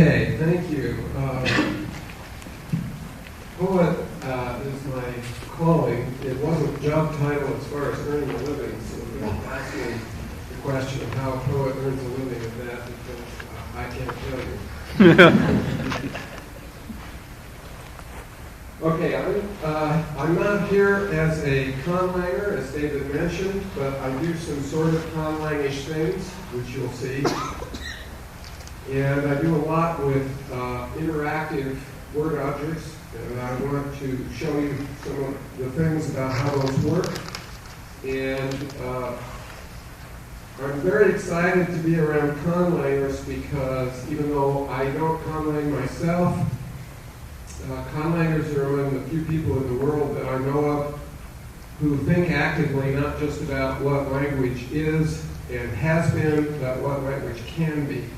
Okay, thank you. Poet is my calling. It wasn't job title as far as earning a living, so don't ask me the question of how a poet earns a living at that, because I can't tell you. Okay, I'm not here as a conlanger, as David mentioned, but I do some sort of conlangish things, which you'll see. And I do a lot with interactive word objects, and I want to show you some of the things about how those work. And I'm very excited to be around conlangers because even though I don't conlang myself, conlangers are among the few people in the world that I know of who think actively not just about what language is and has been, but what language can be.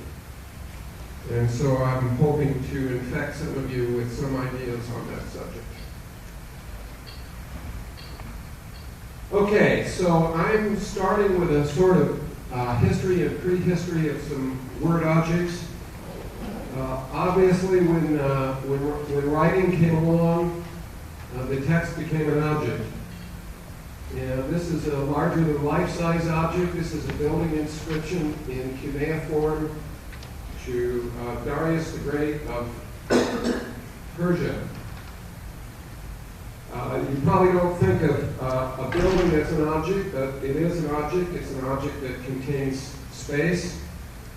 And so I'm hoping to infect some of you with some ideas on that subject. Okay, so I'm starting with a sort of history and prehistory of some word objects. Obviously, when writing came along, the text became an object. And this is a larger-than-life-size object. This is a building inscription in cuneiform to Darius the Great of Persia. You probably don't think of a building as an object, but it is an object. It's an object that contains space.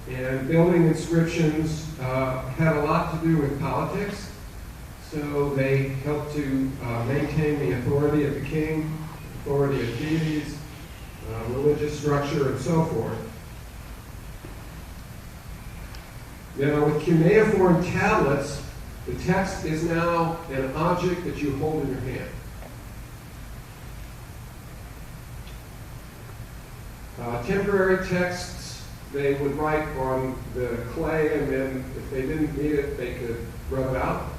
And building inscriptions had a lot to do with politics. So they helped to maintain the authority of the king, authority of deities, religious structure, and so forth. Now, with cuneiform tablets, the text is now an object that you hold in your hand. Temporary texts, they would write on the clay, and then if they didn't need it, they could rub it out,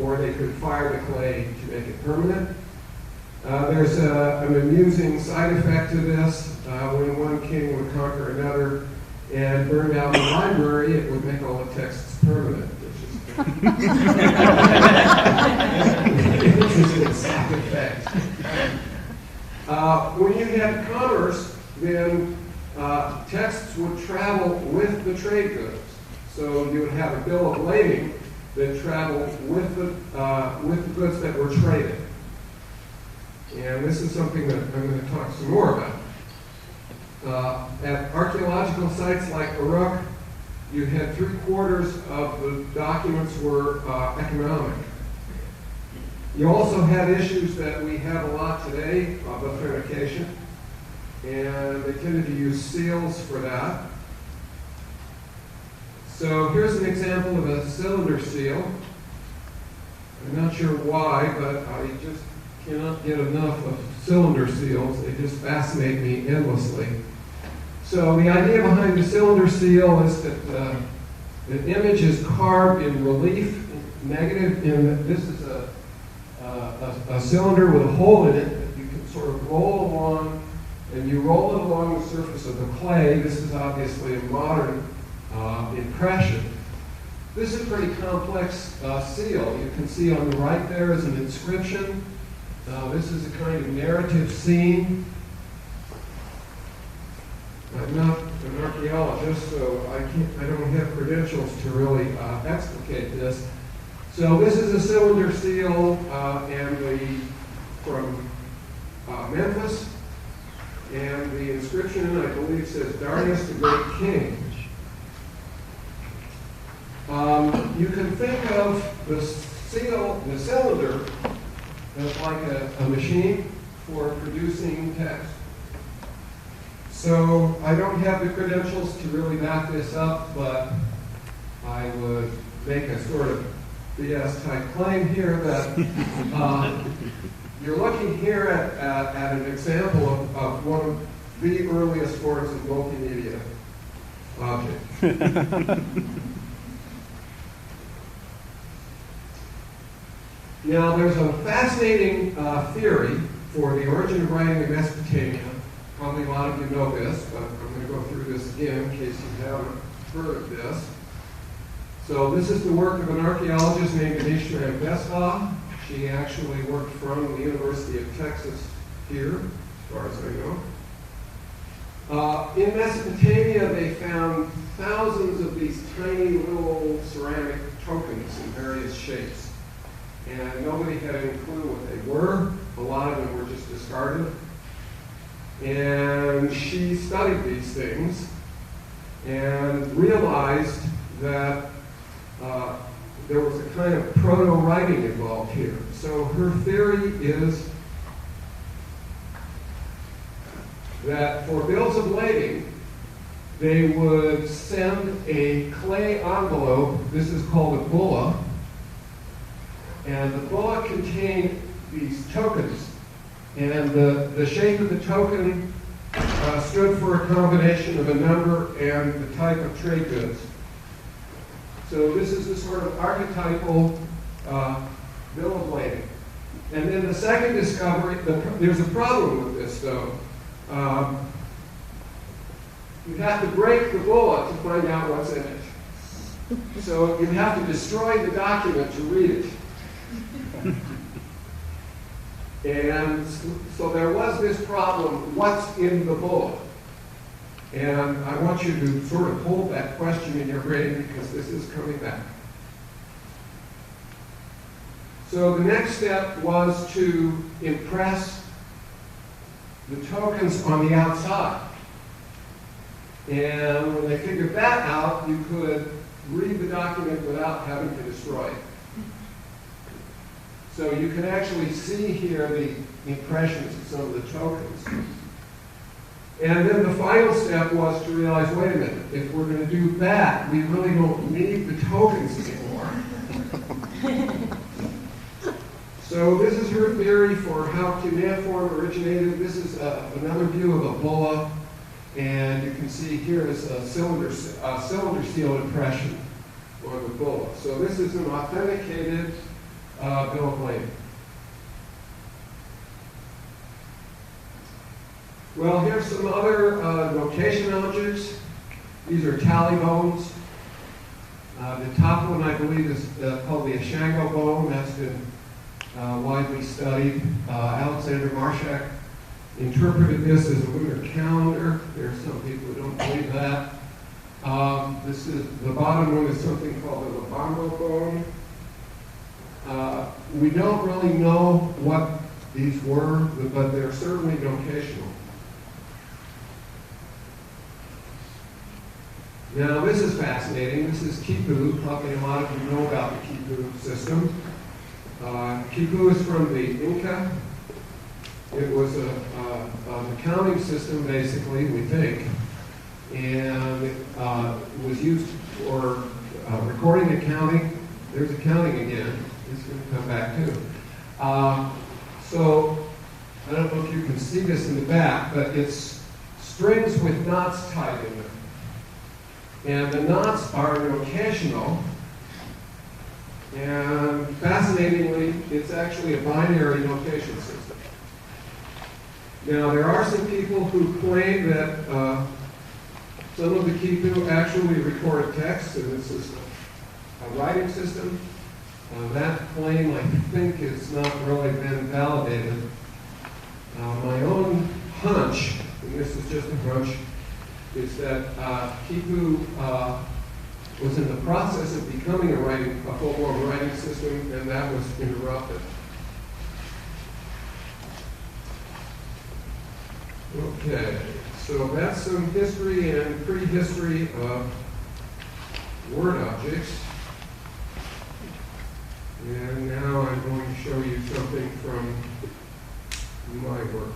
or they could fire the clay to make it permanent. There's an amusing side effect to this. When one king would conquer another and burn down the library, it would make all the texts permanent, which is an side effect. When you had commerce, then texts would travel with the trade goods. So you would have a bill of lading that traveled with the goods that were traded. And this is something that I'm going to talk some more about. At archaeological sites like Uruk, you had 3/4 of the documents were economic. You also had issues that we have a lot today of authentication, and they tended to use seals for that. So here's an example of a cylinder seal. I'm not sure why, but I just cannot get enough of cylinder seals. They just fascinate me endlessly. So the idea behind the cylinder seal is that the image is carved in relief, negative, and this is a cylinder with a hole in it that you can sort of roll along, and you roll it along the surface of the clay. This is obviously a modern impression. This is a pretty complex seal. You can see on the right there is an inscription. This is a kind of narrative scene. I'm not an archaeologist, so I don't have credentials to really explicate this. So this is a cylinder seal, from Memphis, and the inscription, I believe, says Darius the Great King. You can think of the cylinder as like a machine for producing text. So I don't have the credentials to really back this up, but I would make a sort of BS type claim here that you're looking here at an example of one of the earliest forms of multimedia object. Now, there's a fascinating theory for the origin of writing in Mesopotamia. Probably a lot of you know this, but I'm going to go through this again in case you haven't heard of this. So this is the work of an archaeologist named Ishmael Besha. She actually worked from the University of Texas here, as far as I know. In Mesopotamia, they found thousands of these tiny little ceramic tokens in various shapes. And nobody had any clue what they were. A lot of them were just discarded. And she studied these things and realized that there was a kind of proto-writing involved here. So her theory is that for bills of lading, they would send a clay envelope. This is called a bulla. And the bulla contained these tokens. And the shape of the token stood for a combination of a number and the type of trade goods. So this is the sort of archetypal bill of lading. And then the second discovery, there's a problem with this though. You have to break the bulla to find out what's in it. So you have to destroy the document to read it. And so there was this problem, what's in the bulla? And I want you to sort of hold that question in your brain because this is coming back. So the next step was to impress the tokens on the outside. And when they figured that out, you could read the document without having to destroy it. So you can actually see here the impressions of some of the tokens. And then the final step was to realize, wait a minute, if we're going to do that, we really don't need the tokens anymore. So this is her theory for how cuneiform originated. This is another view of a bulla. And you can see here is a cylinder seal impression on the bulla. So this is an authenticated bill of lading. Well, here's some other notation objects. These are tally bones. The top one, I believe, is called the Ashango bone. That's been widely studied. Alexander Marshak interpreted this as a lunar calendar. There are some people who don't believe that. This is the bottom one is something called the Lubongo bone. We don't really know what these were, but they're certainly notational. Now this is fascinating. This is Kipu. Probably a lot of you know about the Kipu system. Kipu is from the Inca. It was an accounting system, basically, we think, and it was used for recording accounting. There's accounting again. It's going to come back too. So I don't know if you can see this in the back, but it's strings with knots tied in them. And the knots are notational. And fascinatingly, it's actually a binary notation system. Now, there are some people who claim that some of the Kipu actually record text, and this is a writing system. That claim, I think, has not really been validated. My own hunch, and this is just a hunch, is that Kipu was in the process of becoming a full-blown writing system, and that was interrupted. Okay, so that's some history and prehistory of word objects. And now I'm going to show you something from my work.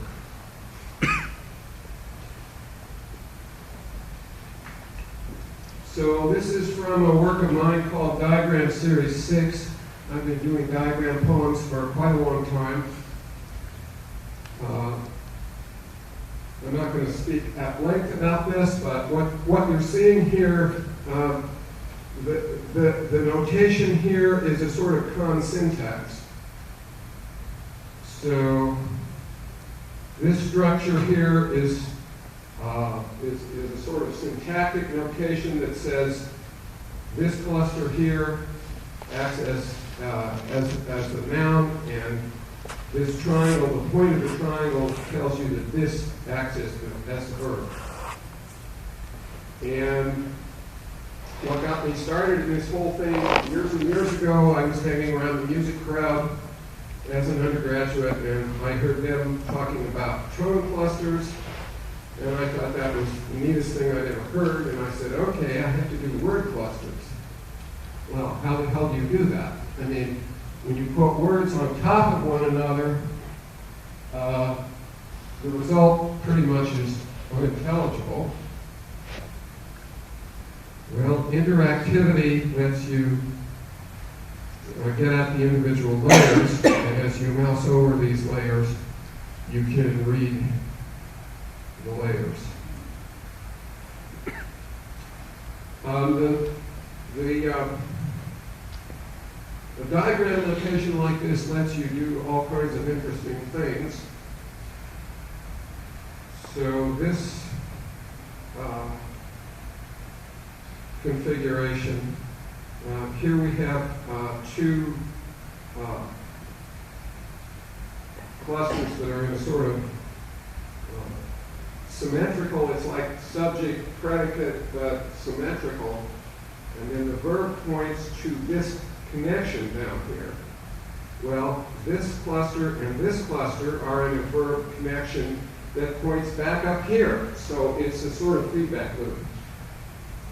So this is from a work of mine called Diagram Series 6. I've been doing diagram poems for quite a long time. I'm not going to speak at length about this, but what you're seeing here, the notation here is a sort of con-syntax. So this structure here is a sort of syntactic notation that says this cluster here acts as the noun, and this triangle, the point of the triangle, tells you that this acts as the verb. And what got me started in this whole thing, years and years ago, I was hanging around the music crowd as an undergraduate, and I heard them talking about tone clusters, and I thought that was the neatest thing I'd ever heard, and I said, okay, I have to do word clusters. Well, how the hell do you do that? I mean, when you put words on top of one another, the result pretty much is unintelligible. Well, interactivity lets you get at the individual layers, and as you mouse over these layers, you can read the layers. The diagram notation like this lets you do all kinds of interesting things. So this configuration, here we have two clusters that are in a sort of symmetrical, it's like subject, predicate, but symmetrical. And then the verb points to this connection down here. Well, this cluster and this cluster are in a verb connection that points back up here. So it's a sort of feedback loop.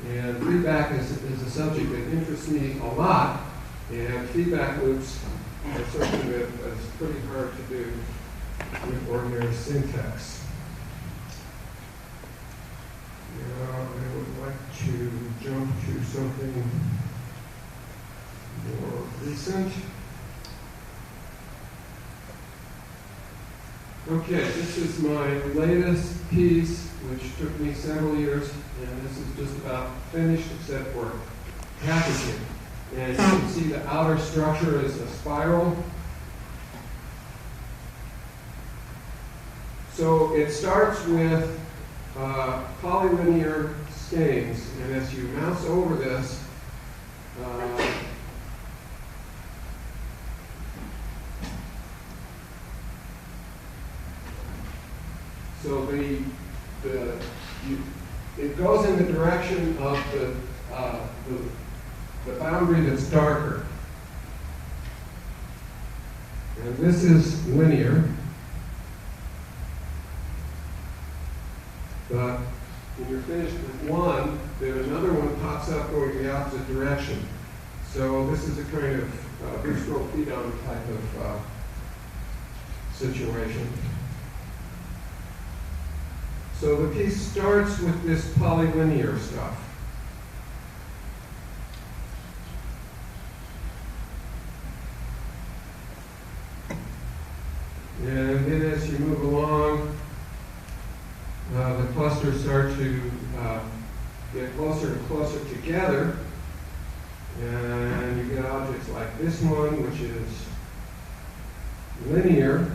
And feedback is a subject that interests me a lot. And feedback loops are something that is pretty hard to do with ordinary syntax. Now, I would like to jump to something more recent. Okay, this is my latest piece, which took me several years, and this is just about finished except for packaging. And you can see the outer structure is a spiral. So it starts with polylinear skeins, and as you mouse over this, so it goes in the direction of the boundary that's darker. And this is linear. But when you're finished with one, then another one pops up going the opposite direction. So this is a kind of boost-roll feed-on type of situation. So the piece starts with this polylinear stuff. And then as you move along, the clusters start to get closer and closer together. And you get objects like this one, which is linear,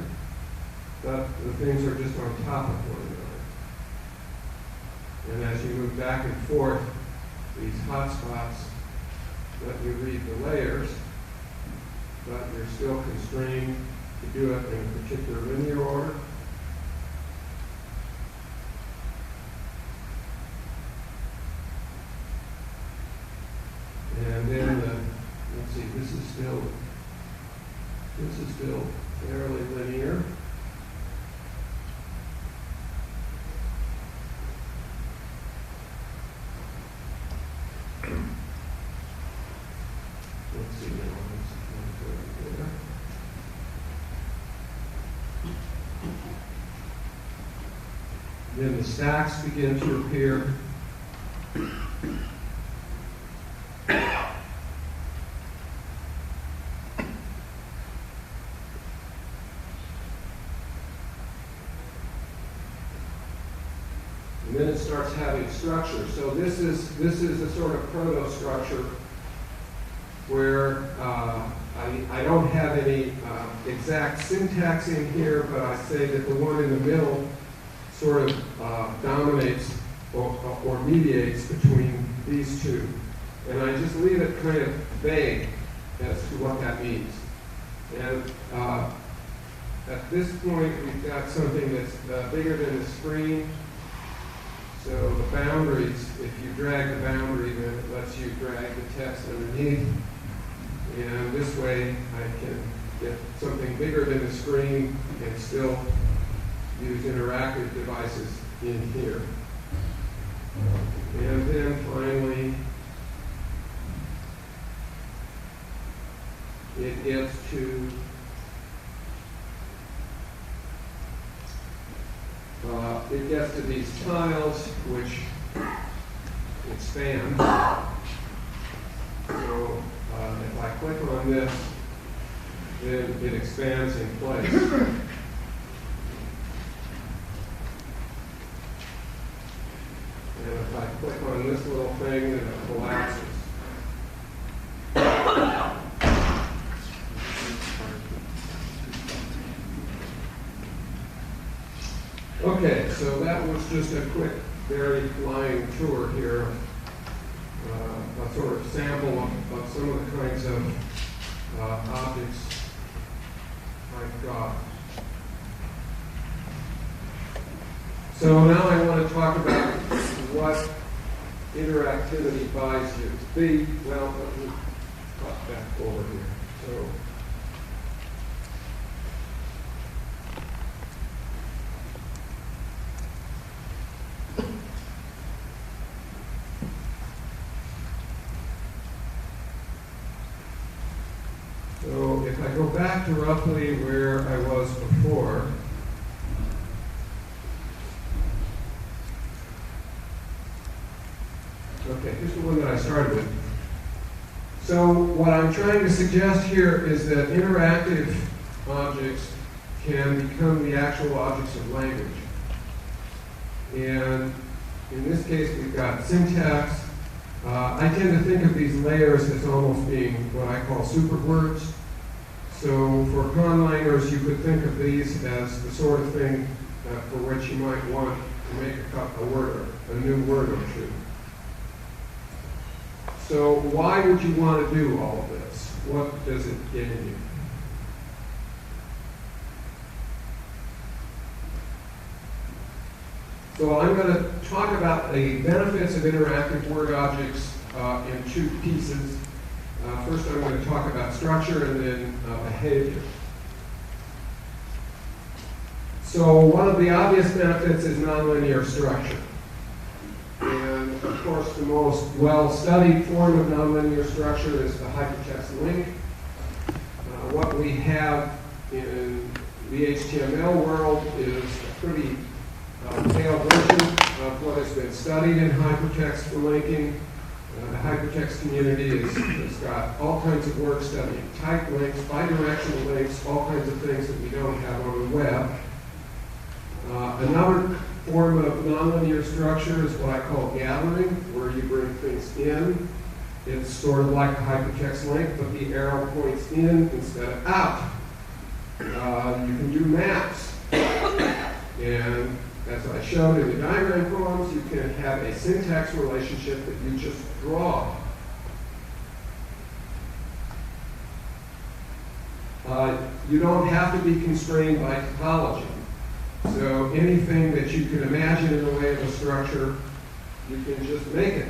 but the things are just on top of one another. And as you move back and forth, these hotspots let you read the layers, but you're still constrained to do it in a particular linear order. And then, let's see, this is still fairly linear. Let's see now. Then the stacks begin to appear. And then it starts having structure. So this is a sort of proto-structure where I don't have any exact syntax in here, but I say that the one in the middle sort of dominates or mediates between these two. And I just leave it kind of vague as to what that means. And at this point, we've got something that's bigger than the screen. So the boundaries, if you drag the boundary, then it lets you drag the text underneath. And this way, I can get something bigger than the screen and still use interactive devices in here. And then finally, it gets to these tiles which expand. So if I click on this, then it expands in place. And if I click on this little thing, then it collapses. Okay, so that was just a quick, very flying tour here, a sort of sample of some of the kinds of objects I've got. So now I want to talk about what interactivity buys you. Well, let me cut back over here. So if I go back to roughly where I was before, okay, here's the one that I started with. So what I'm trying to suggest here is that interactive objects can become the actual objects of language. And in this case, we've got syntax. I tend to think of these layers as almost being what I call superwords. So for conlangers, you could think of these as the sort of thing for which you might want to make a new word or two. So why would you want to do all of this? What does it get in you? So I'm going to talk about the benefits of interactive word objects in two pieces. First, I'm going to talk about structure and then behavior. So one of the obvious benefits is nonlinear structure. And of course, the most well-studied form of nonlinear structure is the hypertext link. What we have in the HTML world is a pretty pale version of what has been studied in hypertext for linking. The hypertext community has got all kinds of work studying type links, bidirectional links, all kinds of things that we don't have on the web. Another form of nonlinear structure is what I call gathering, where you bring things in. It's sort of like a hypertext link, but the arrow points in instead of out. You can do maps. And as I showed in the diagram poems, you can have a syntax relationship that you just draw. You don't have to be constrained by topology. So anything that you can imagine in the way of a structure, you can just make it.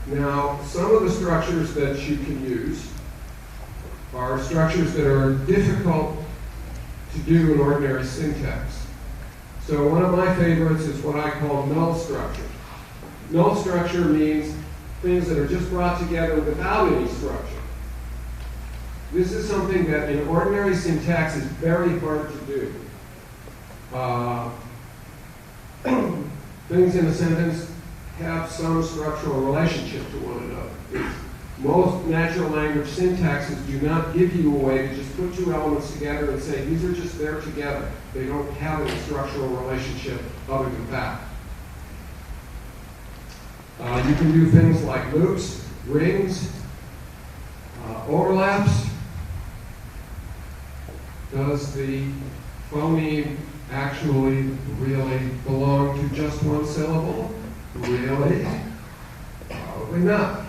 Now, some of the structures that you can use are structures that are difficult to do in ordinary syntax. So one of my favorites is what I call null structure. Null structure means things that are just brought together without any structure. This is something that in ordinary syntax is very hard to do. Things in a sentence have some structural relationship to one another. Most natural language syntaxes do not give you a way to just put two elements together and say, these are just there together. They don't have any structural relationship other than that. You can do things like loops, rings, overlaps. Does the phoneme actually really belong to just one syllable? Really? Probably not.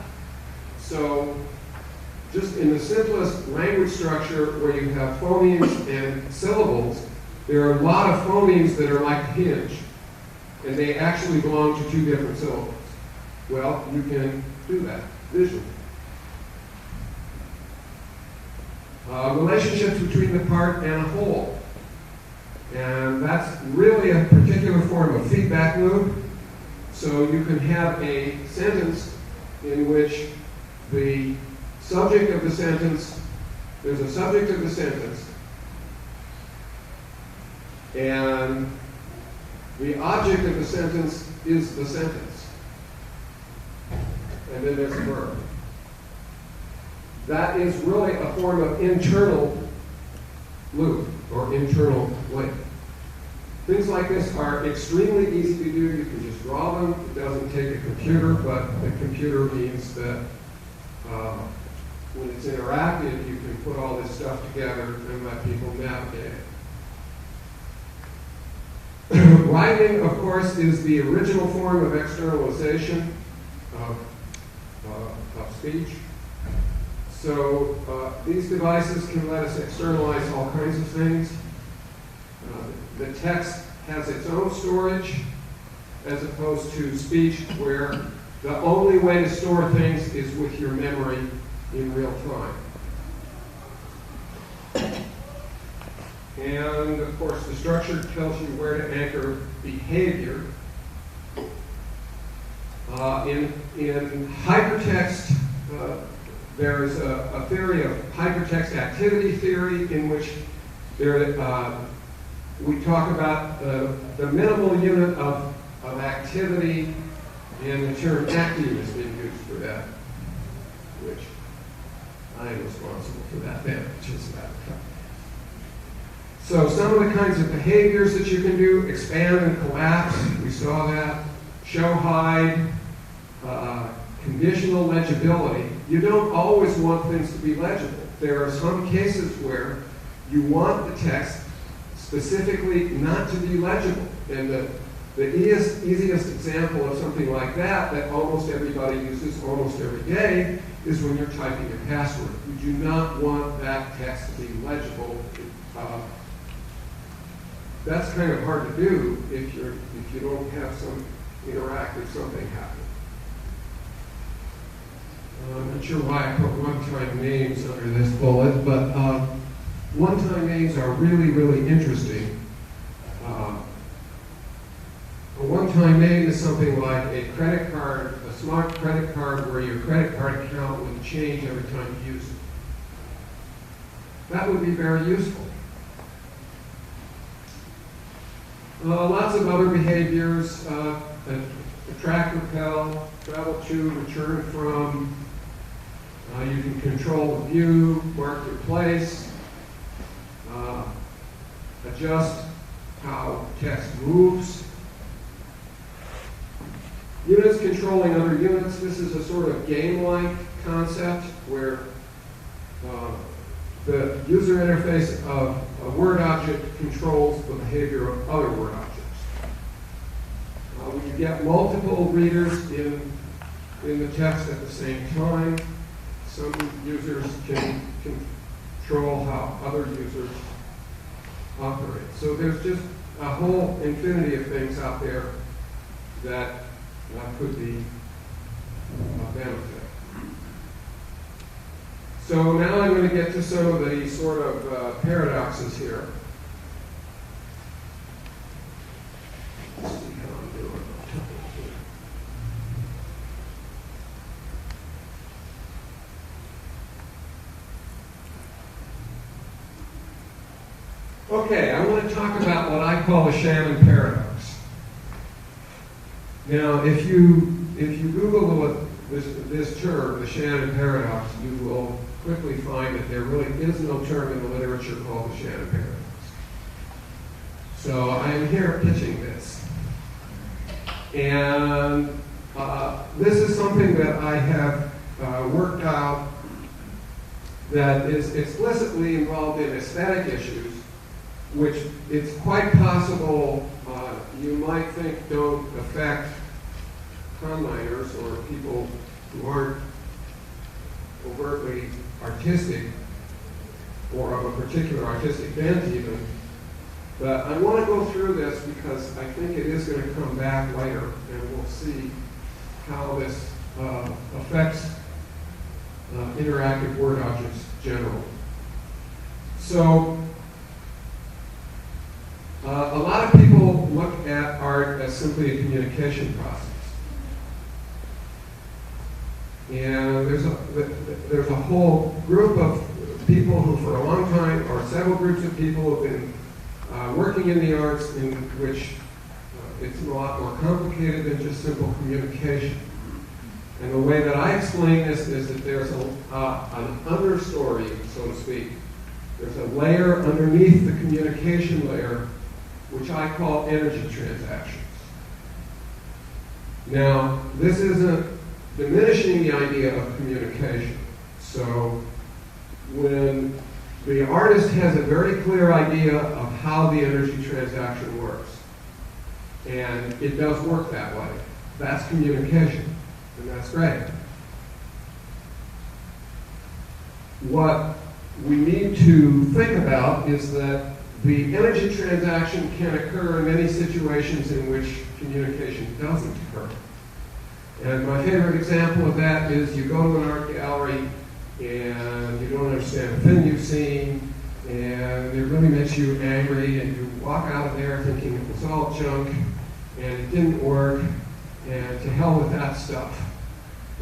So, just in the simplest language structure where you have phonemes and syllables, there are a lot of phonemes that are like a hinge, and they actually belong to two different syllables. Well, you can do that visually. Relationships between the part and a whole. And that's really a particular form of feedback loop. So you can have a sentence in which the subject of the sentence, there's a subject of the sentence, and the object of the sentence is the sentence. And then there's a verb. That is really a form of internal loop or internal link. Things like this are extremely easy to do. You can just draw them. It doesn't take a computer, but the computer means that when it's interactive, you can put all this stuff together and let people navigate it. Writing, of course, is the original form of externalization of speech. So these devices can let us externalize all kinds of things. The text has its own storage, as opposed to speech, where the only way to store things is with your memory in real time. And of course, the structure tells you where to anchor behavior. In hypertext, there is a theory of hypertext activity theory in which we talk about the minimal unit of activity, and the term active is being used for that, which I am responsible for that damage, as a matter of fact. So some of the kinds of behaviors that you can do: expand and collapse, we saw that, show hide, conditional legibility. You don't always want things to be legible. There are some cases where you want the text specifically not to be legible. And the easiest example of something like that almost everybody uses almost every day is when you're typing a password. You do not want that text to be legible. That's kind of hard to do if you don't have some interactive something happening. I'm not sure why I put one-time names under this bullet, but one-time names are really, really interesting. A one-time name is something like a credit card, a smart credit card, where your credit card account would change every time you use it. That would be very useful. Lots of other behaviors: attract, repel, travel to, return from. You can control the view, mark your place, adjust how text moves. Units controlling other units. This is a sort of game-like concept where the user interface of a word object controls the behavior of other word objects. We can get multiple readers in the text at the same time. Some users can control how other users operate. So there's just a whole infinity of things out there that could be a benefit. So now I'm going to get to some of the sort of paradoxes here. Let's see how I'm doing. Okay, I want to talk about what I call the Shannon paradox. Now, if you Google this term, the Shannon paradox, you will quickly find that there really is no term in the literature called the Shannon paradox. So I am here pitching this. And this is something that I have worked out that is explicitly involved in aesthetic issues, which it's quite possible you might think don't affect conlangers or people who aren't overtly artistic or of a particular artistic bent even. But I want to go through this because I think it is going to come back later, and we'll see how this affects interactive word objects generally. So, a lot of people look at art as simply a communication process. And there's a whole group of people who for a long time, or several groups of people who have been working in the arts in which it's a lot more complicated than just simple communication. And the way that I explain this is that there's an understory, so to speak. There's a layer underneath the communication layer, which I call energy transactions. Now, this isn't diminishing the idea of communication. So, when the artist has a very clear idea of how the energy transaction works, and it does work that way, that's communication, and that's great. What we need to think about is that the energy transaction can occur in many situations in which communication doesn't occur. And my favorite example of that is you go to an art gallery and you don't understand a thing you've seen, and it really makes you angry, and you walk out of there thinking it was all junk, and it didn't work, and to hell with that stuff.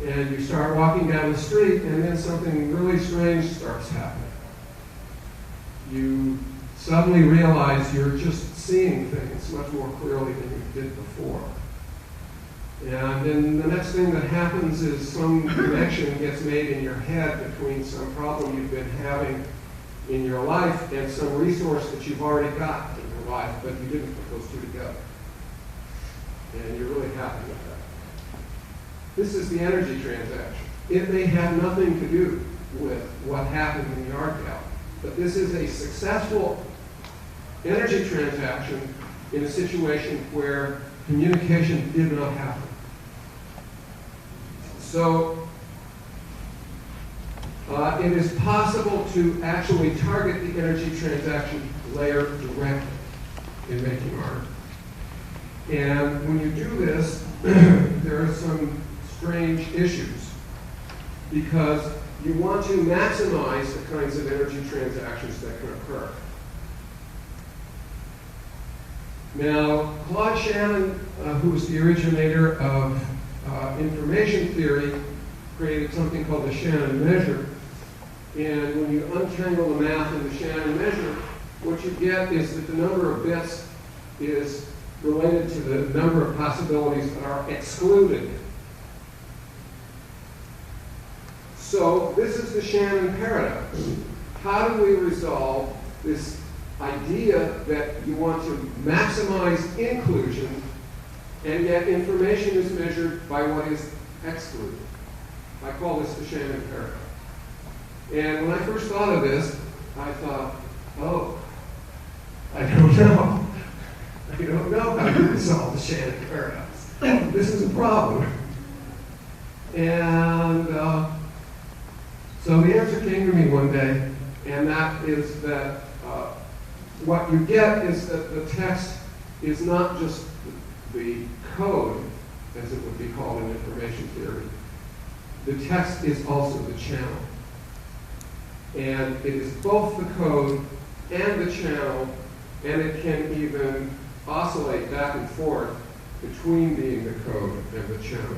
And you start walking down the street, and then something really strange starts happening. You suddenly realize you're just seeing things much more clearly than you did before. And then the next thing that happens is some connection gets made in your head between some problem you've been having in your life and some resource that you've already got in your life, but you didn't put those two together. And you're really happy with that. This is the energy transaction. It may have nothing to do with what happened in the art gallery, but this is a successful energy transaction in a situation where communication did not happen. So, it is possible to actually target the energy transaction layer directly in making art. And when you do this, there are some strange issues, because you want to maximize the kinds of energy transactions that can occur. Now, Claude Shannon, who was the originator of information theory, created something called the Shannon measure. And when you untangle the math in the Shannon measure, what you get is that the number of bits is related to the number of possibilities that are excluded. So this is the Shannon paradox. How do we resolve this idea that you want to maximize inclusion, and yet information is measured by what is excluded? I call this the Shannon paradox. And when I first thought of this, I thought, oh, I don't know. I don't know how to resolve the Shannon paradox. This is a problem. And so the answer came to me one day, and that is that what you get is that the text is not just the code, as it would be called in information theory. The text is also the channel. And it is both the code and the channel, and it can even oscillate back and forth between being the code and the channel.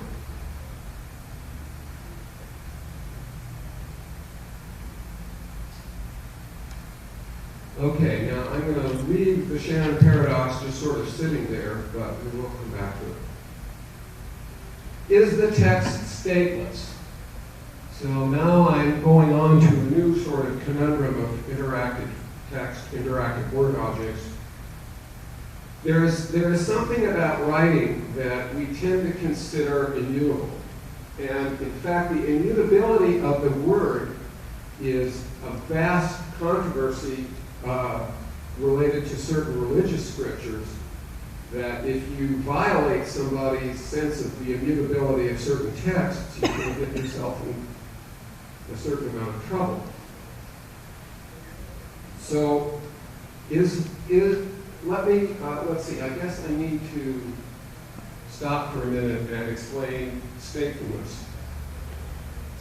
Okay, now I'm going to leave the Shannon paradox just sort of sitting there, but we will come back to it. Is the text stateless? So now I'm going on to a new sort of conundrum of interactive text, interactive word objects. There is something about writing that we tend to consider immutable. And in fact, the immutability of the word is a vast controversy related to certain religious scriptures. that if you violate somebody's sense of the immutability of certain texts, you can get yourself in a certain amount of trouble. So let's see, I guess I need to stop for a minute and explain statefulness.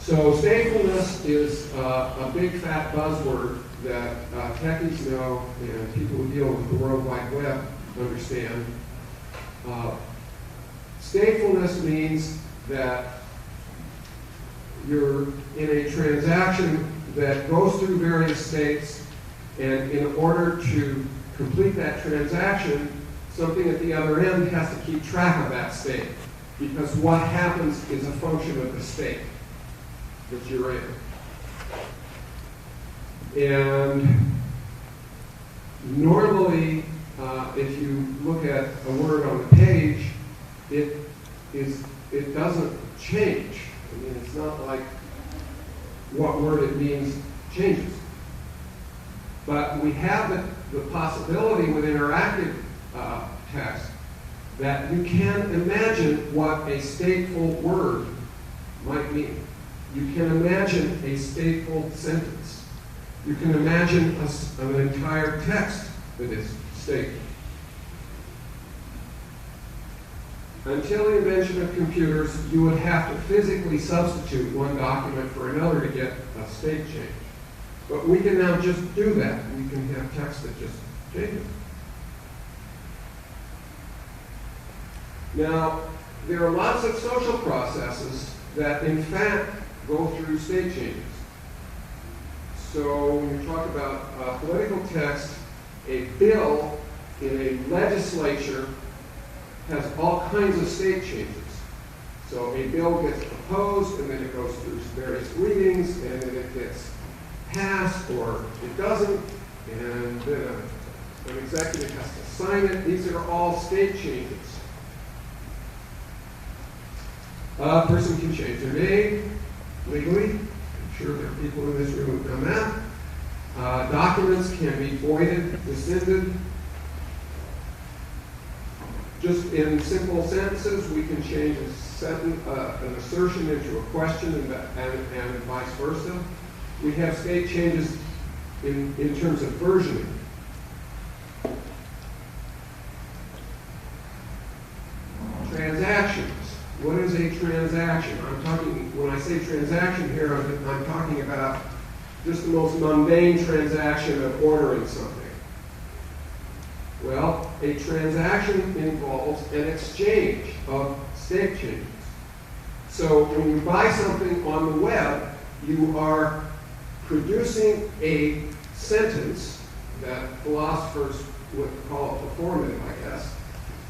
So statefulness is a big fat buzzword that techies know and people who deal with the World Wide Web understand. Statefulness means that you're in a transaction that goes through various states, and in order to complete that transaction, something at the other end has to keep track of that state, because what happens is a function of the state that you're in. And normally, if you look at a word on the page, it doesn't change. I mean, it's not like what word it means changes. But we have the possibility with interactive text that you can imagine what a stateful word might mean. You can imagine a stateful sentence. You can imagine an entire text that is stateful. Until the invention of computers, you would have to physically substitute one document for another to get a state change. But we can now just do that. We can have text that just changes. Now, there are lots of social processes that, in fact, go through state changes. So when you talk about political text, a bill in a legislature has all kinds of state changes. So a bill gets proposed, and then it goes through various readings, and then it gets passed, or it doesn't, and then an executive has to sign it. These are all state changes. A person can change their name legally. I'm sure there are people in this room who've done that. Documents can be voided, rescinded. Just in simple sentences, we can change an assertion into a question and vice versa. We have state changes in terms of versioning. Transactions. What is a transaction? When I say transaction here, I'm talking about just the most mundane transaction of ordering something. Well, a transaction involves an exchange of state changes. So when you buy something on the web, you are producing a sentence that philosophers would call it performative, I guess.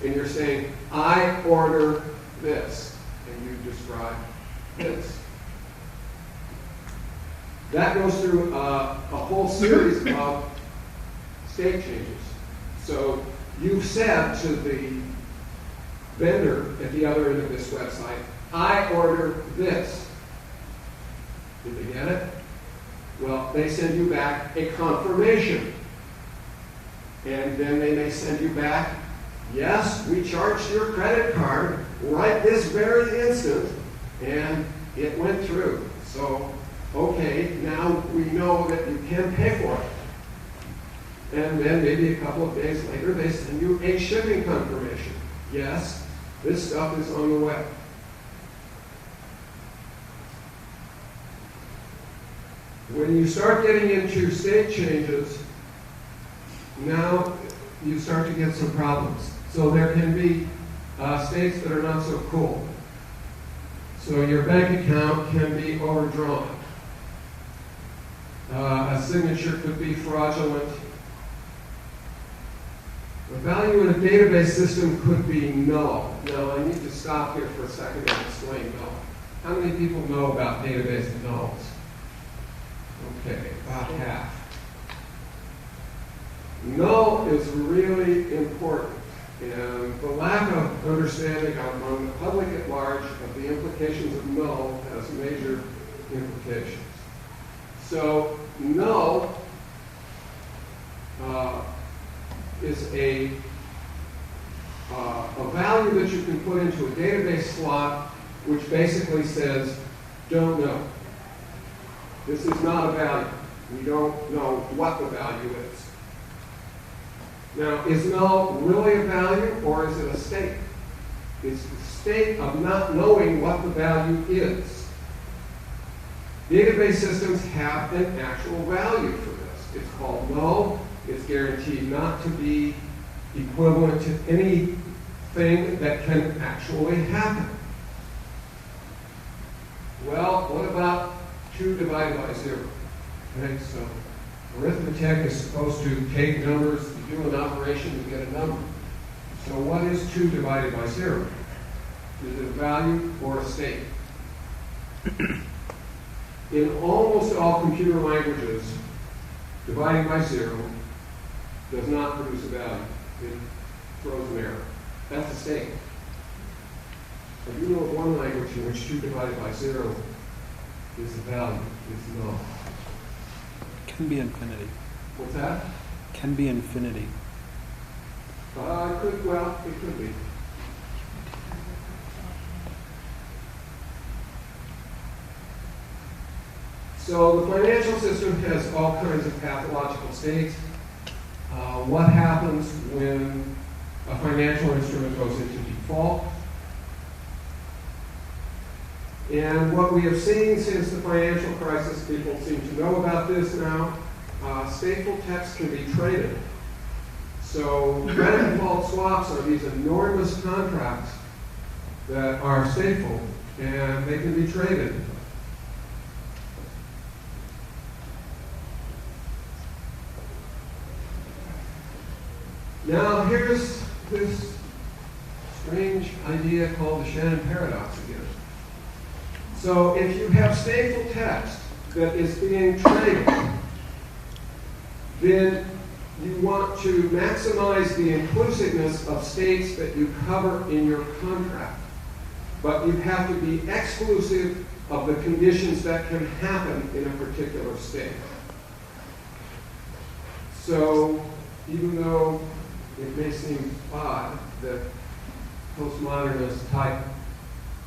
And you're saying, I order this, and you describe this. That goes through a whole series of state changes. So you've said to the vendor at the other end of this website, I order this. Did they get it? Well, they send you back a confirmation. And then they may send you back, yes, we charged your credit card right this very instant, and it went through. So, okay, now we know that you can pay for it. And then maybe a couple of days later, they send you a shipping confirmation. Yes, this stuff is on the web. When you start getting into state changes, now you start to get some problems. So there can be states that are not so cool. So your bank account can be overdrawn. A signature could be fraudulent. The value in a database system could be null. Now, I need to stop here for a second and explain null. How many people know about database nulls? Okay, about half. Null is really important, and the lack of understanding among the public at large of the implications of null has major implications. So, null is a a value that you can put into a database slot which basically says, don't know. This is not a value. We don't know what the value is. Now, is null really a value or is it a state? It's the state of not knowing what the value is. Database systems have an actual value for this. It's called null. It's guaranteed not to be equivalent to anything that can actually happen. Well, what about 2 divided by 0? Okay, so arithmetic is supposed to take numbers, do an operation to get a number. So what is 2 divided by 0? Is it a value or a state? In almost all computer languages, dividing by 0 does not produce a value. It throws an error. That's a state. I do know of one language in which 2 divided by 0 is a value. It's null. Can be infinity. What's that? Can be infinity. It could be. So the financial system has all kinds of pathological states. What happens when a financial instrument goes into default? And what we have seen since the financial crisis, people seem to know about this now, stateful text can be traded. So credit default swaps are these enormous contracts that are stateful, and they can be traded. Now here's this strange idea called the Shannon paradox again. So if you have stateful text that is being traded, then you want to maximize the inclusiveness of states that you cover in your contract. But you have to be exclusive of the conditions that can happen in a particular state. So even though it may seem odd that postmodernist type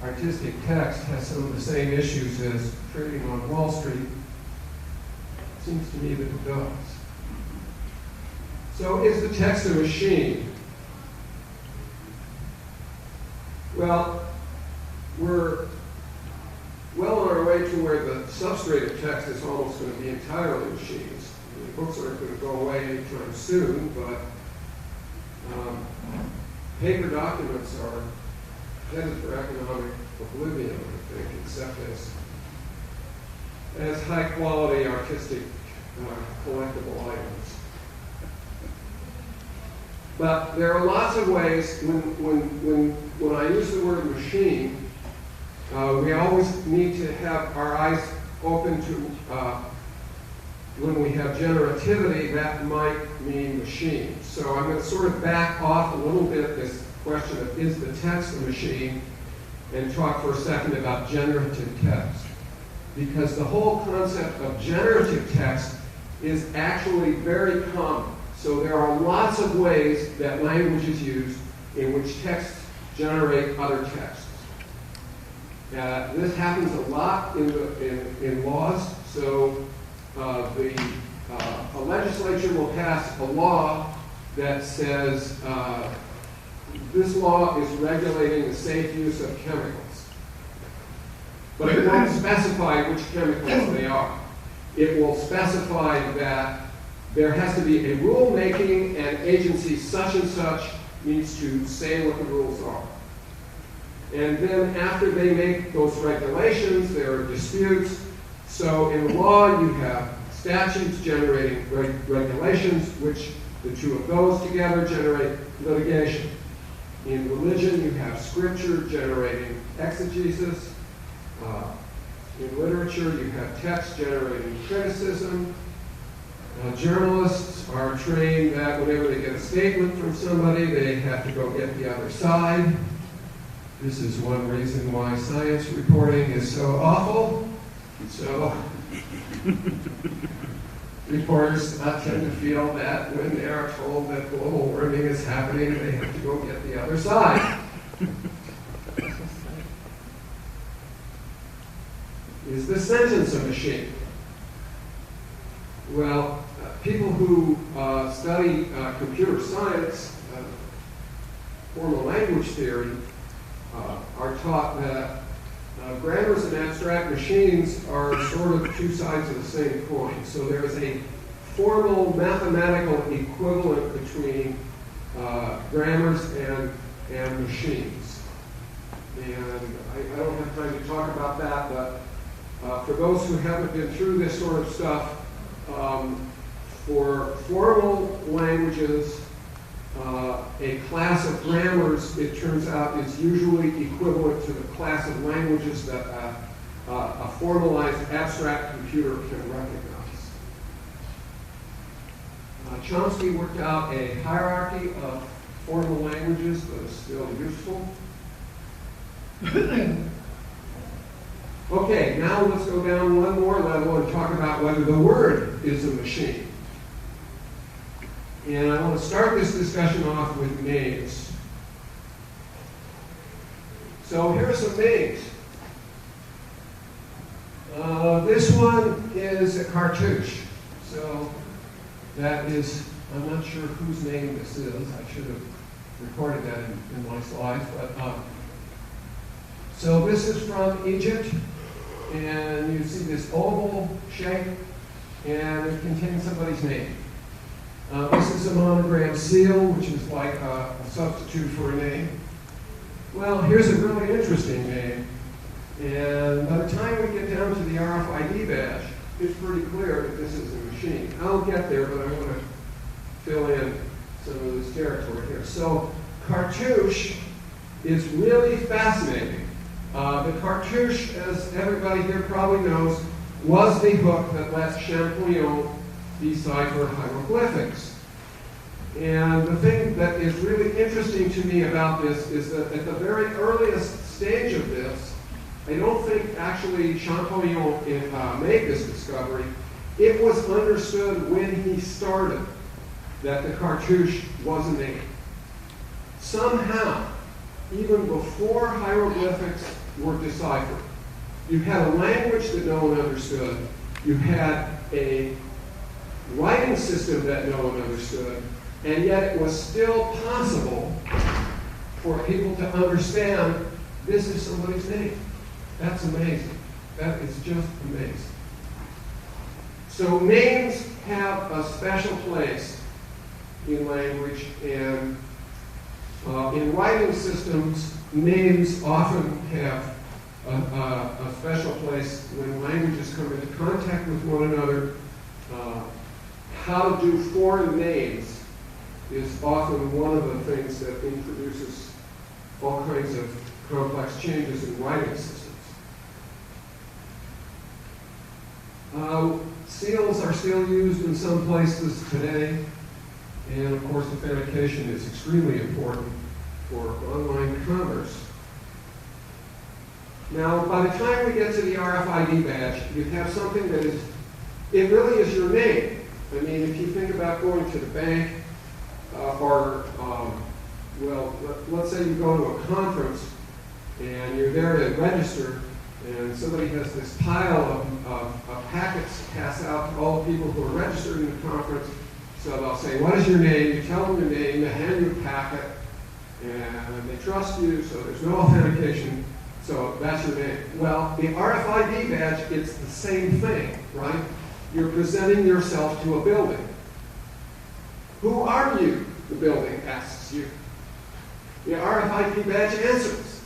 artistic text has some of the same issues as trading on Wall Street, it seems to me that it does. So is the text a machine? Well, we're well on our way to where the substrate of text is almost going to be entirely machines. The books aren't going to go away anytime soon, but paper documents are headed for economic oblivion, I think, except as high-quality artistic collectible items. But there are lots of ways, when I use the word machine, we always need to have our eyes open to, when we have generativity, that might mean machine. So I'm going to sort of back off a little bit this question of is the text a machine and talk for a second about generative text. Because the whole concept of generative text is actually very common. So there are lots of ways that language is used in which texts generate other texts. This happens a lot in laws. So a legislature will pass a law that says this law is regulating the safe use of chemicals. But it won't specify which chemicals they are. It will specify that there has to be a rule-making and agency such and such needs to say what the rules are. And then after they make those regulations, there are disputes. So in law, you have statutes generating regulations, which the two of those together generate litigation. In religion, you have scripture generating exegesis. In literature, you have text generating criticism. Journalists are trained that whenever they get a statement from somebody, they have to go get the other side. This is one reason why science reporting is so awful. So reporters tend to feel that when they are told that global warming is happening, they have to go get the other side. Is this sentence a machine? Well, people who study computer science, formal language theory, are taught that grammars and abstract machines are sort of two sides of the same coin. So there's a formal mathematical equivalent between grammars and machines. And I don't have time to talk about that, but for those who haven't been through this sort of stuff, for formal languages, a class of grammars, it turns out, is usually equivalent to the class of languages that a formalized abstract computer can recognize. Chomsky worked out a hierarchy of formal languages that is still useful. Okay, now let's go down one more level and talk about whether the word is a machine. And I want to start this discussion off with names. So here are some names. This one is a cartouche. So that is, I'm not sure whose name this is. I should have recorded that in my slides. But so this is from Egypt. And you see this oval shape, and it contains somebody's name. This is a monogram seal, which is like a substitute for a name. Well, here's a really interesting name. And by the time we get down to the RFID badge, it's pretty clear that this is a machine. I'll get there, but I want to fill in some of this territory here. So cartouche is really fascinating. The cartouche, as everybody here probably knows, was the hook that lets Champollion decipher hieroglyphics. And the thing that is really interesting to me about this is that at the very earliest stage of this, I don't think actually Champollion made this discovery. It was understood when he started that the cartouche was a name. Somehow, even before hieroglyphics were deciphered, you had a language that no one understood, you had a writing system that no one understood, and yet it was still possible for people to understand this is somebody's name. That's amazing. That is just amazing. So names have a special place in language, and in writing systems, names often have a special place when languages come into contact with one another. How to do foreign names is often one of the things that introduces all kinds of complex changes in writing systems. Seals are still used in some places today, and of course authentication is extremely important for online commerce. Now, by the time we get to the RFID badge, you have something that is, it really is your name. I mean, if you think about going to the bank, well, let's say you go to a conference and you're there to register, and somebody has this pile of packets to pass out to all the people who are registered in the conference. So they'll say, what is your name? You tell them your name, they hand you a packet, and they trust you, so there's no authentication. So that's your name. Well, the RFID badge, it's the same thing, right? You're presenting yourself to a building. Who are you? The building asks you. The RFID badge answers.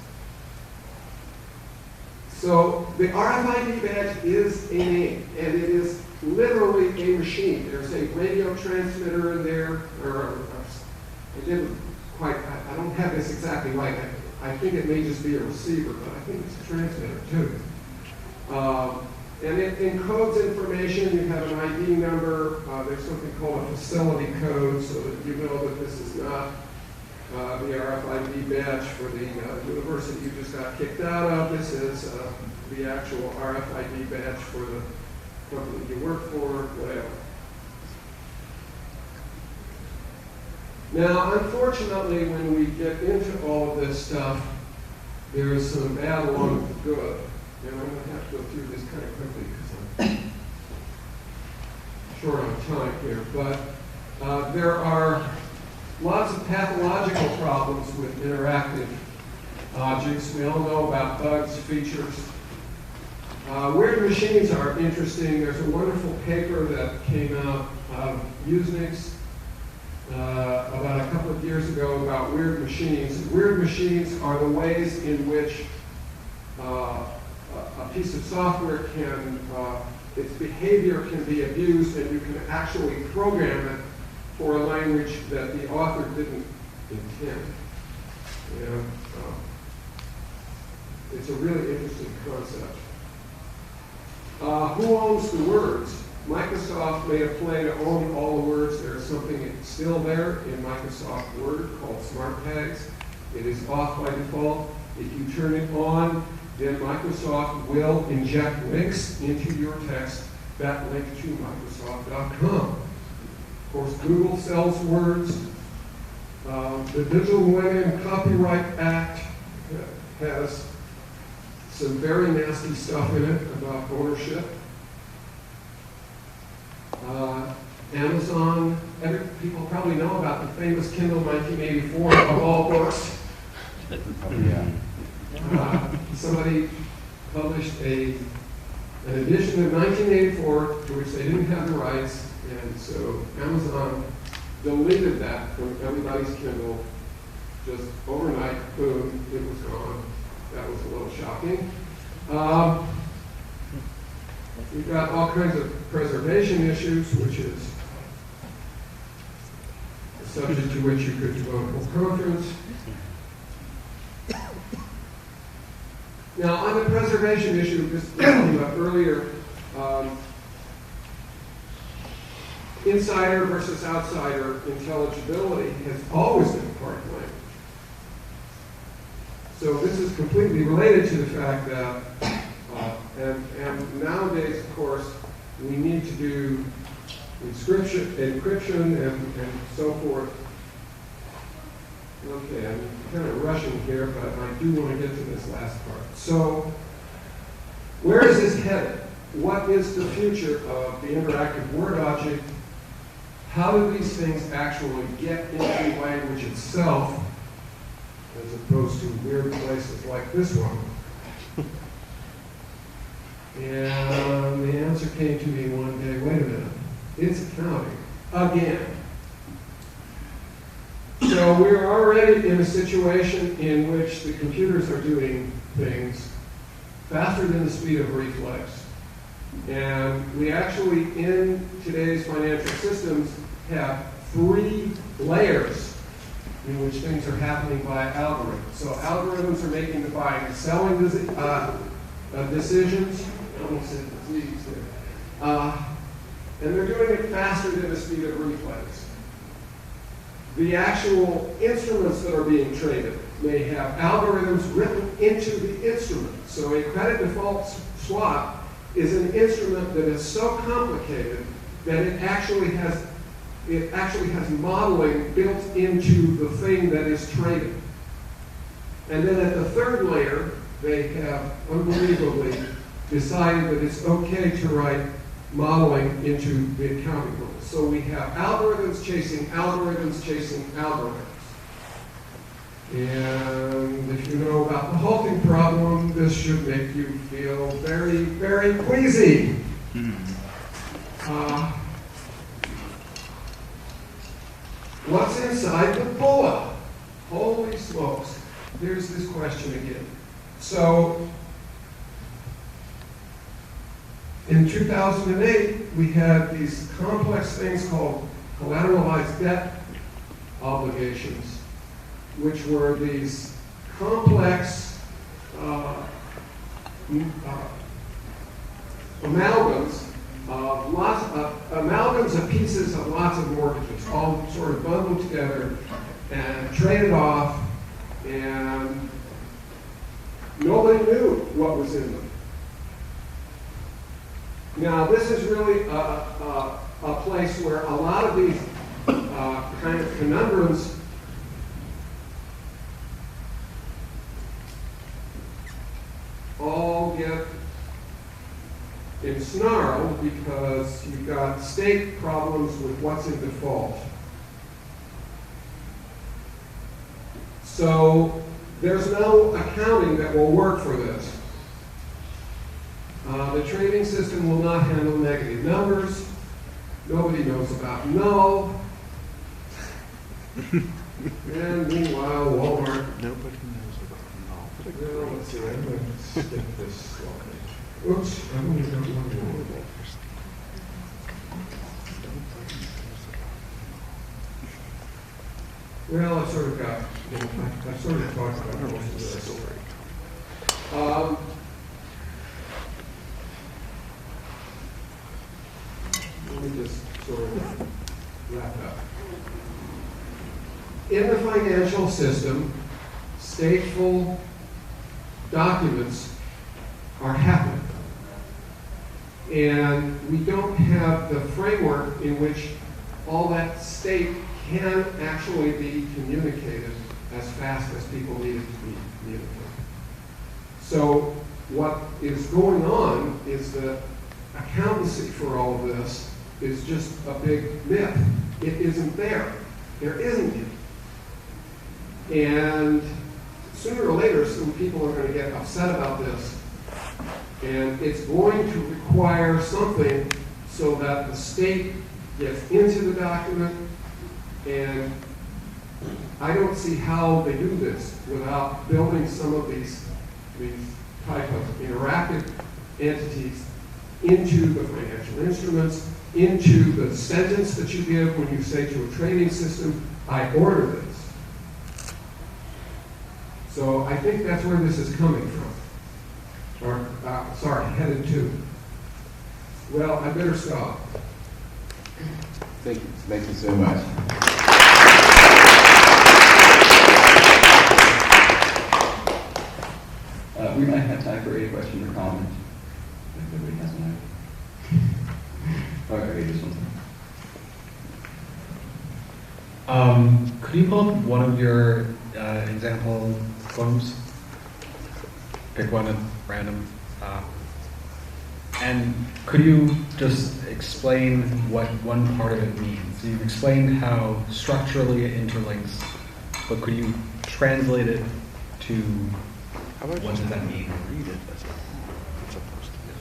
So the RFID badge is a name, and it is literally a machine. There's a radio transmitter in there, I didn't quite, I don't have this exactly right. I think it may just be a receiver, but I think it's a transmitter too. And it encodes information. You have an ID number. There's something called a facility code, so that you know that this is not the RFID badge for the university you just got kicked out of. This is the actual RFID badge for the company you work for, whatever. Now, unfortunately, when we get into all of this stuff, there's some bad along with the good. And I'm going to have to go through this kind of quickly because I'm short on time here. But there are lots of pathological problems with interactive objects. We all know about bugs, features. Weird machines are interesting. There's a wonderful paper that came out of Usenix about a couple of years ago about weird machines. Weird machines are the ways in which a piece of software can, its behavior can be abused, and you can actually program it for a language that the author didn't intend. And, it's a really interesting concept. Who owns the words? Microsoft made a play to own all the words. There's something still there in Microsoft Word called Smart Tags. It is off by default. If you turn it on, then Microsoft will inject links into your text that link to Microsoft.com. Of course, Google sells words. The Digital Millennium Copyright Act has some very nasty stuff in it about ownership. Amazon, people probably know about the famous Kindle 1984 of all books. Somebody published an edition of 1984 to which they didn't have the rights, and so Amazon deleted that from everybody's Kindle. Just overnight, boom, it was gone. That was a little shocking. We've got all kinds of preservation issues, which is a subject to which you could devote a whole conference. Now, on the preservation issue, just talking about earlier, insider versus outsider intelligibility has always been part of language. So this is completely related to the fact that, and nowadays, of course, we need to do encryption and so forth. Okay, I'm kind of rushing here, but I do want to get to this last part. So, where is this headed? What is the future of the interactive word object? How do these things actually get into language itself, as opposed to weird places like this one? And the answer came to me one day, wait a minute, it's accounting, again. So we're already in a situation in which the computers are doing things faster than the speed of reflex. And we actually, in today's financial systems, have 3 layers in which things are happening by algorithms. So algorithms are making the buying and selling decisions. I almost said disease there. And they're doing it faster than the speed of reflex. The actual instruments that are being traded may have algorithms written into the instrument. So a credit default swap is an instrument that is so complicated that it actually has modeling built into the thing that is traded. And then at the 3rd layer, they have unbelievably decided that it's okay to write modeling into the accounting rules. So we have algorithms chasing algorithms chasing algorithms. And if you know about the halting problem, this should make you feel very, very queasy. What's inside the bulla? Holy smokes. Here's this question again. So, in 2008, we had these complex things called collateralized debt obligations, which were these complex amalgams of pieces of lots of mortgages, all sort of bundled together and traded off, and nobody knew what was in them. Now, this is really a place where a lot of these kind of conundrums all get ensnarled because you've got state problems with what's in default. So there's no accounting that will work for this. The trading system will not handle negative numbers. Nobody knows about null. And meanwhile, Walmart. Nobody knows about null. Well, let's see. I'm going to skip this slide. Oops, I've only got one more. Well, I've sort of got, I've sort of talked about most of this. Let me just sort of wrap up. In the financial system, stateful documents are happening. And we don't have the framework in which all that state can actually be communicated as fast as people need it to be communicated. So what is going on is that accountancy for all of this is just a big myth. It isn't there. There isn't it. And sooner or later, some people are going to get upset about this. And it's going to require something so that the state gets into the document. And I don't see how they do this without building some of these type of interactive entities into the financial instruments, into the sentence that you give when you say to a trading system, I order this. So I think that's where this is coming from. Or, headed to. Well, I better stop. Thank you so much. We might have time for a question or comment. If everybody has one. Okay, this one. Could you pull up one of your example forms? Pick one at random. And could you just explain what one part of it means? You've explained how structurally it interlinks, but could you translate it to what does that mean? Read it as it's supposed to be.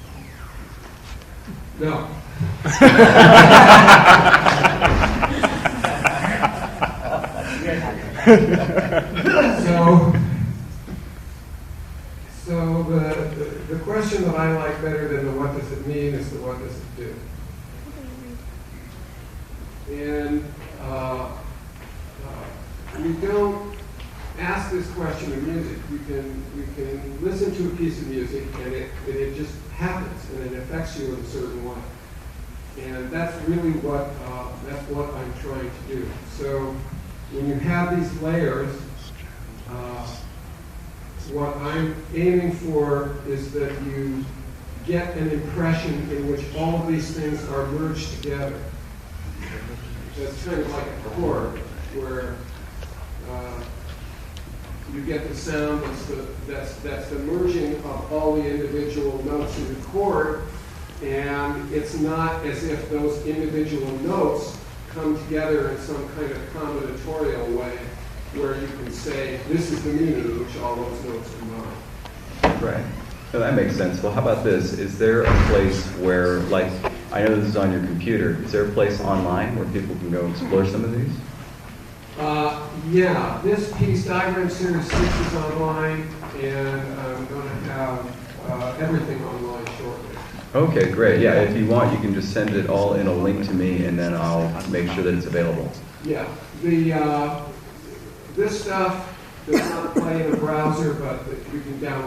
No. So the question that I like better than the what does it mean is the what does it do. And we don't ask this question in music. You can listen to a piece of music and it just happens and it affects you in a certain way. And that's really what I'm trying to do. So when you have these layers, what I'm aiming for is that you get an impression in which all of these things are merged together. That's kind of like a chord where you get the sound that's the merging of all the individual notes in the chord, and it's not as if those individual notes come together in some kind of combinatorial way where you can say, this is the meaning in which all those notes combine. Right. So that makes sense. Well, how about this? Is there a place where, like, I know this is on your computer, is there a place online where people can go explore some of these? Yeah, this piece, Diagram Series 6, is online, and I'm going to have everything online shortly. Okay, great. Yeah, if you want, you can just send it all in a link to me, and then I'll make sure that it's available. Yeah, this stuff does not play in a browser, but you can download